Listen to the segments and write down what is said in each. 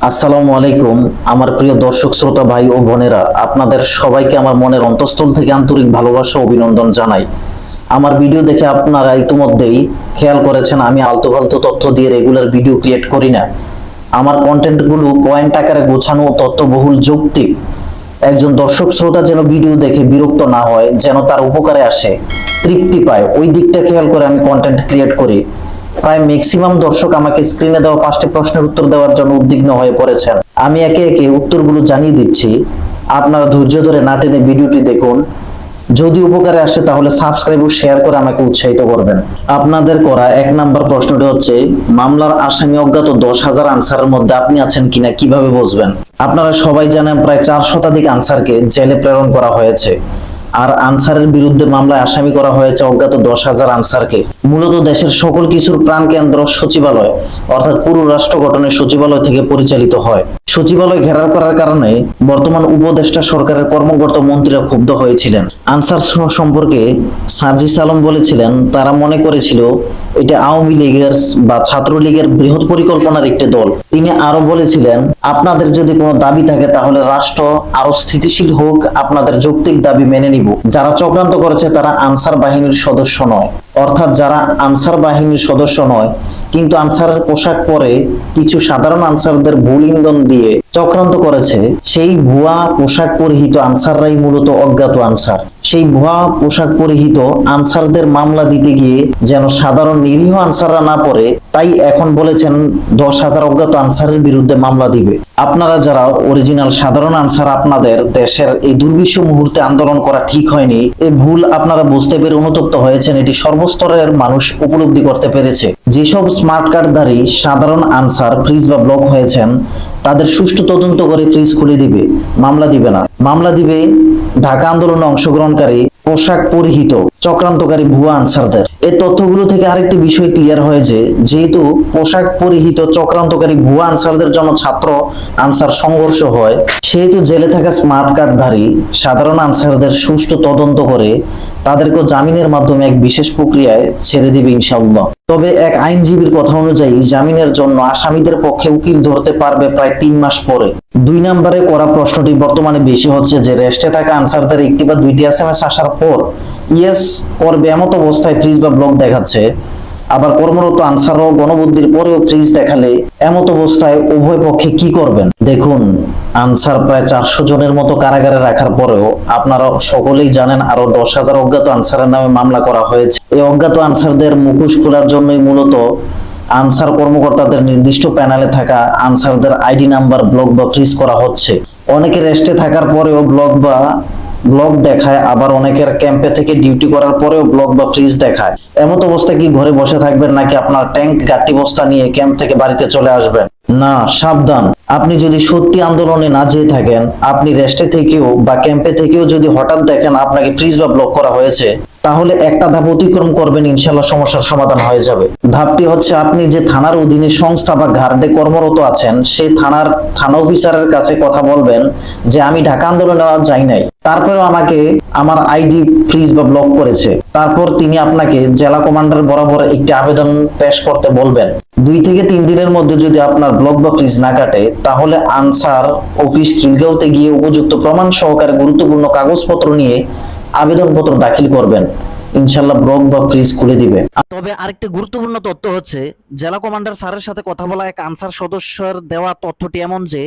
আসসালামু আলাইকুম। আমার প্রিয় দর্শক শ্রোতা ভাই ও বোনেরা, আপনাদের সবাইকে আমার মনের অন্তঃস্থল থেকে আন্তরিক ভালোবাসা ও অভিনন্দন জানাই। আমার ভিডিও দেখে আপনারা ইতিমধ্যেই খেয়াল করেছেন আমি আলতু ফালতু তথ্য দিয়ে রেগুলার ভিডিও ক্রিয়েট করি না। আমার কন্টেন্টগুলো পয়েন্ট আকারে গোছানো ও তথ্যবহুল, যৌক্তিক। একজন দর্শক শ্রোতা যেন ভিডিও দেখে বিরক্ত না হয়, যেন তার উপকারে আসে, তৃপ্তি পায়, ওই দিকটা খেয়াল করে আমি কন্টেন্ট ক্রিয়েট করি। প্রায় ম্যাক্সিমাম দর্শক আমাকে স্ক্রিনে দেওয়া 5টি প্রশ্নের উত্তর দেওয়ার জন্য উদ্বিগ্ন হয়ে পড়েছেন। আমি একে একে উত্তরগুলো জানিয়ে দিচ্ছি, আপনারা ধৈর্য ধরে না টেনে ভিডিওটি দেখুন। যদি উপকারে আসে তাহলে সাবস্ক্রাইব ও শেয়ার করে আমাকে উৎসাহিত করবেন। আপনাদের করা 1 নাম্বার প্রশ্নটি হচ্ছে, মামলার আসামি অজ্ঞাত 10,000 আনসারের মধ্যে আপনি আছেন কিনা কিভাবে বুঝবেন? আপনারা সবাই জানেন প্রায় 4 শতাধিক আনসারকে জেলে প্রেরণ করা হয়েছে, আর আনসারের বিরুদ্ধে মামলায় আসামি করা হয়েছে অজ্ঞাত 10,000 আনসারকে। মূলত দেশের সকল কিছুর প্রাণকেন্দ্র সচিবালয়, অর্থাৎ পুরো রাষ্ট্র গঠনের সচিবালয় থেকে পরিচালিত হয়। সচিবালয় ঘেরাও করার কারণে বর্তমান উপদেষ্টা সরকারের কর্মকর্তা মন্ত্রীরা ক্ষুব্ধ হয়েছিলেন। আনসার সম্পর্কে সার্জিস আলম বলেছিলেন, তারা মনে করেছিল এটা আওয়ামী লীগের বা ছাত্রলীগের বৃহৎ পরিকল্পনার একটি দল। তিনি আরো বলেছিলেন, আপনাদের যদি কোনো দাবি থাকে তাহলে রাষ্ট্র আরো স্থিতিশীল হোক, আপনাদের যৌক্তিক দাবি মেনে নিব। যারা চক্রান্ত করেছে তারা আনসার বাহিনীর সদস্য নয়, অর্থাৎ যারা আনসার বাহিনীর সদস্য নয় কিন্তু আনসারের পোশাক পরে কিছু সাধারণ আনসারদের ভুল ইন্ধন দিয়ে চক্রান্ত করেছে, সেই ভুয়া পোশাক পরিহিত আনসাররাই মূলত অজ্ঞাত আনসার। সেই ভুয়া পোশাক পরিহিত আনসারদের মামলা দিতে গিয়ে যেন সাধারণ নিরীহ আনসাররা না পড়ে, তাই এখন বলেছেন 10,000 অজ্ঞাত আনসারের বিরুদ্ধে মামলা দিবে। আপনারা যারা অরিজিনাল সাধারণ আনসার, আপনাদের দেশের এই দুর্বিষহ মুহূর্তে আন্দোলন করা ঠিক হয়নি, এই ভুল আপনারা বুঝতে পেরে অনুতপ্ত হয়েছেন, এটি সর্বস্তরের মানুষ উপলব্ধি করতে পেরেছে। যেসব স্মার্ট কার্ডধারী সাধারণ আনসার ফ্রিজ বা ব্লক হয়েছেন তাদের সুষ্ঠু তদন্ত করে ফ্রিজ খুলে দিবে, মামলা দিবে না। মামলা দিবে ঢাকা আন্দোলনে অংশগ্রহণকারী পোশাক পরিহিত চক্রান্তকারী ভুয়া আনসারদের। এই তথ্যগুলো থেকে আরেকটি বিষয় ক্লিয়ার হয়েছে, যেহেতু পোশাক পরিহিত চক্রান্তকারী ভুয়া আনসারদের জন্য ছাত্র আনসার সংঘর্ষ হয়, সেহেতু জেলে থাকা স্মার্ট কার্ডধারী সাধারণ আনসারদের সুষ্ঠু তদন্ত করে তাদেরকে জামিনের মাধ্যমে এক বিশেষ প্রক্রিয়ায় ছেড়ে দিবে ইনশাআল্লাহ। তবে এক আইনজীবীর কথা অনুযায়ী জামিনের জন্য আসামিদের পক্ষে উকিল ধরতে পারবে প্রায় 3 মাস পরে। 2 নম্বরে করা প্রশ্নটি বর্তমানে বেশি হচ্ছে যে, রেস্টে থাকা আনসারদের 1টি বা 2টি এসএমএস আসার পর ইয়েস করবে এমত অবস্থায় ফ্রিজ বা ব্লক দেখাচ্ছে, আবার কর্মরত আনসারও গণবুদ্ধির পরেও ফ্রিজ দেখালে এমত অবস্থায় উভয় পক্ষে কি করবেন? দেখুন, আনসার প্রায় 400 জনের মতো কারাগারে রাখার পরেও আপনারা সকলেই জানেন আরো 10,000 অজ্ঞাত আনসারের নামে মামলা করা হয়েছে। এই অজ্ঞাত আনসারদের মুখোশ খোলার জন্যই মূলত আনসার কর্মকর্তাদের নির্দিষ্ট প্যানেলে থাকা আনসারদের আইডি নাম্বার ব্লক বা ফ্রিজ করা হচ্ছে। অনেকে রেস্টে থাকার পরেও ব্লক দেখায়, আবার অনেকের ক্যাম্পে থেকে ডিউটি করার পরেও ব্লক বা ফ্রিজ দেখায়। এমত অবস্থায় কি ঘরে বসে থাকবেন, নাকি আপনার ট্যাঙ্ক গাট্টি বস্তা নিয়ে ক্যাম্প থেকে বাড়িতে চলে আসবেন? না, সাবধান। আপনি যদি সত্যি আন্দোলনে না যেয়ে থাকেন, আপনি রেস্টে থেকেও বা ক্যাম্পে থেকেও যদি হঠাৎ দেখেন আপনাকে ফ্রিজ বা ব্লক করা হয়েছে, তাহলে একটা ধাপ অতিক্রম করবেন, ইনশাআল্লাহ সমস্যার সমাধান হয়ে যাবে। ধাপটি হচ্ছে, আপনি যে থানার অধীনে সংস্থা বা গার্ডে কর্মরত আছেন সেই থানা অফিসারের কাছে কথা বলবেন যে আমি ঢাকা আন্দোলনে যাই নাই, তারপরেও আমাকে আমার আইডি ফ্রিজ বা ব্লক করেছে। তারপর তিনি আপনাকে জেলা কমান্ডার বরাবর একটি আবেদন পেশ করতে বলবেন। 2 থেকে 3 দিনের মধ্যে যদি আপনার ব্লক বা ফ্রিজ না কাটে, তাহলে আনসার অফিস খিলগাঁওতে গিয়ে উপযুক্ত প্রমাণ সহকারে গুরুত্বপূর্ণ কাগজপত্র নিয়ে আবেদনপত্র দাখিল করবেন, ইনশাআল্লাহ ব্লক বা ফ্রিজ খুলে দিবে। তবে আরেকটি গুরুত্বপূর্ণ তথ্য হচ্ছে, জেলা কমান্ডার স্যারের সাথে কথা বলা এক আনসার সদস্যের দেওয়া তথ্যটি এমন যে,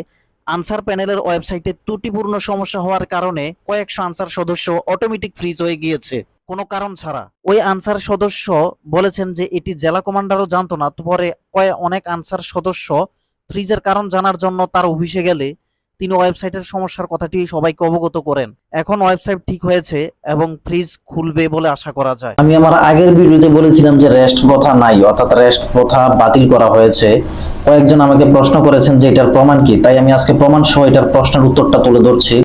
আনসার প্যানেলের ওয়েবসাইটে ত্রুটিপূর্ণ সমস্যা হওয়ার কারণে কয়েকশো আনসার সদস্য অটোমেটিক ফ্রিজ হয়ে গিয়েছে কোনো কারণ ছাড়া। ওই আনসার সদস্য বলেছেন যে এটি জেলা কমান্ডারও জানতো না। পরে অনেক আনসার সদস্য ফ্রিজের কারণ জানার জন্য তার অফিসে গেলে তিনি ওয়েবসাইটের সমস্যার কথাটি সবাইকে অবগত করেন। এখন ওয়েবসাইট ঠিক হয়েছে এবং ফ্রিজ খুলবে বলে আশা করা যায়। আমি আমার আগের ভিডিওতে বলেছিলাম যে রেস্ট প্রথা নাই, অর্থাৎ রেস্ট প্রথা বাতিল করা হয়েছে। কয়েকজন আমাকে প্রশ্ন করেছেন যে এটার প্রমাণ কি, তাই আমি আজকে প্রমাণ সহ এটার প্রশ্নের উত্তরটা তুলে ধরছি।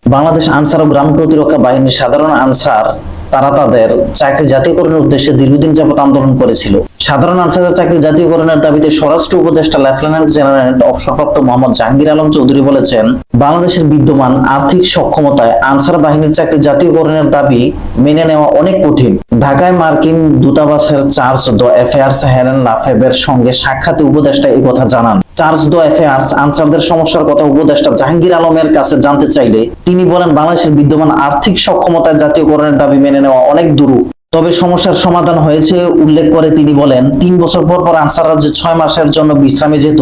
বাংলাদেশ আনসার ও গ্রাম প্রতিরক্ষা বাহিনীর সাধারণ আনসার তারা তাদের চাকরি জাতীয়করণের উদ্দেশ্যে দীর্ঘদিন যাবত আন্দোলন করেছিল। সাধারণ আনসারের চাকরি জাতীয়করণের দাবিতে স্বরাষ্ট্র উপদেষ্টা লেফটেন্যান্ট জেনারেল অবসরপ্রাপ্ত মোহাম্মদ জাহাঙ্গীর আলম চৌধুরী বলেছেন, বাংলাদেশের বিদ্যমান আর্থিক সক্ষমতায় আনসার বাহিনীর চাকরি জাতীয়করণের দাবি মেনে নেওয়া অনেক কঠিন। ঢাকায় মার্কিন দূতাবাসের চার্জ দ্য অ্যাফেয়ার্স হেলেন লাফেবের সঙ্গে সাক্ষাতে উপদেষ্টা এই কথা জানান। চার্জ দ্য অ্যাফেয়ার্স আনসারদের সমস্যার কথা উপদেষ্টা জাহাঙ্গীর আলমের কাছে জানতে চাইলে তিনি বলেন, বাংলাদেশের বিদ্যমান আর্থিক সক্ষমতায় জাতীয়করণের দাবি মেনে নেওয়া অনেক দূর, তবে সমস্যার সমাধান হয়েছে উল্লেখ করে তিনি বলেন, 3 বছর পর পর আনসাররা যে 6 মাসের জন্য বিশ্রামে যেত,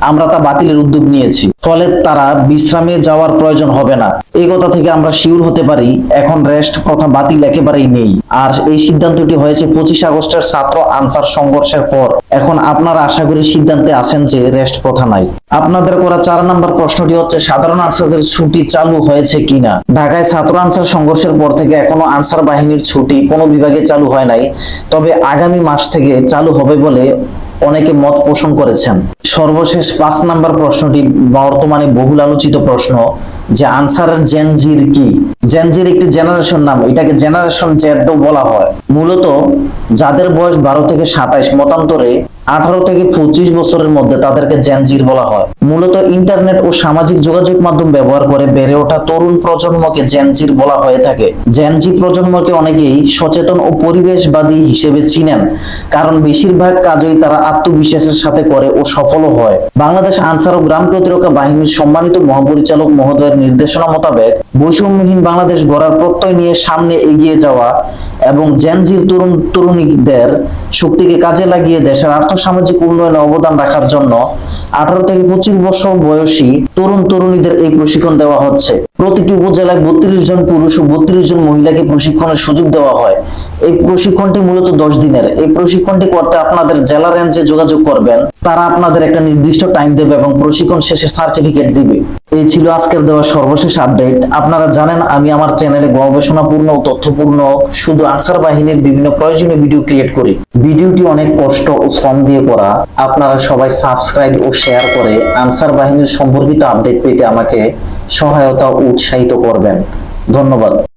আমরা তা বাতিলের উদ্যোগ নিয়েছি, ফলে তারা বিশ্রামে যাওয়ার প্রয়োজন হবে না। এই কথা থেকে আমরা শিওর হতে পারি এখন রেস্ট প্রথা বাতিল একেবারেই নেই। আর এই সিদ্ধান্তটি হয়েছে 25 আগস্টের ছাত্র আনসার সংঘর্ষের পর। এখন আপনারা আশা করি সিদ্ধান্তে আছেন যে রেস্ট প্রথা নাই। আপনাদের করা 4 নম্বর প্রশ্নটি হচ্ছে, সাধারণ আনসারদের ছুটি চালু হয়েছে কিনা। ঢাকায় ছাত্র আনসার সংঘর্ষের পর থেকে এখনো আনসার বাহিনীর ছুটি কোনো বিভাগে চালু হয় নাই, তবে আগামী মাস থেকে চালু হবে বলে অনেকে মত পোষণ করেছেন। সর্বশেষ 5 নম্বর প্রশ্নটি বর্তমানে বহুল আলোচিত প্রশ্ন, যে আনসারের জেনজির কি। জেনজির একটি জেনারেশন নাম, এটাকে জেনারেশন জেডও বলা হয়। মূলত যাদের বয়স 12 থেকে 27, মতান্তরে 18 থেকে 25 বছরের মধ্যে তাদেরকে জেনজির বলা হয়। মূলত ইন্টারনেট ও সামাজিক যোগাযোগ মাধ্যম ব্যবহার করে বেড়ে ওঠা তরুণ প্রজন্মকে জেনজির বলা হয়ে থাকে। জেনজি প্রজন্মকে অনেকেই সচেতন ও পরিবেশবাদী হিসেবে চিনেন, কারণ বেশিরভাগ কাজই তারা আত্মবিশ্বাসের সাথে করে ও সফলও হয়। বাংলাদেশ আনসার ও গ্রাম প্রতিরক্ষা বাহিনীর সম্মানিত মহাপরিচালক মহোদয়ের নির্দেশনা মোতাবেক বৈষম্যহীন বাংলাদেশ গড়ার প্রত্যয় নিয়ে সামনে এগিয়ে যাওয়া এবং জেনজির তরুণ তরুণীদের শক্তিকে কাজে লাগিয়ে দেশের আর্থসামাজিক উন্নয়নে অবদান রাখার জন্য 18 থেকে 25 বছর বয়সী তরুণ তরুণীদের এই প্রশিক্ষণ দেওয়া হচ্ছে। প্রতিটি উপজেলায় 32 জন পুরুষ ও 32 জন মহিলাকে প্রশিক্ষণের সুযোগ দেওয়া হয়। এই প্রশিক্ষণটি মূলত 10 দিনের। এই প্রশিক্ষণটি করতে আপনাদের জেলা রেঞ্জে যোগাযোগ করবেন, তারা আপনাদের একটা নির্দিষ্ট টাইম দেবে এবং প্রশিক্ষণ শেষে সার্টিফিকেট দিবে। এই ছিল আজকের দেওয়া সর্বশেষ আপডেট। আপনারা জানেন আমি আমার চ্যানেলে গবেষণাপূর্ণ ও তথ্যপূর্ণ শুধু আনসার বাহিনীর বিভিন্ন প্রয়োজনীয় ভিডিও ক্রিয়েট করি। ভিডিওটি অনেক কষ্ট ও শ্রম দিয়ে করা। আপনারা সবাই সাবস্ক্রাইব ও শেয়ার করে আনসার বাহিনীর সম্পর্কিত আপডেট পেতে আমাকে সহায়তা ও উৎসাহিত করবেন। ধন্যবাদ।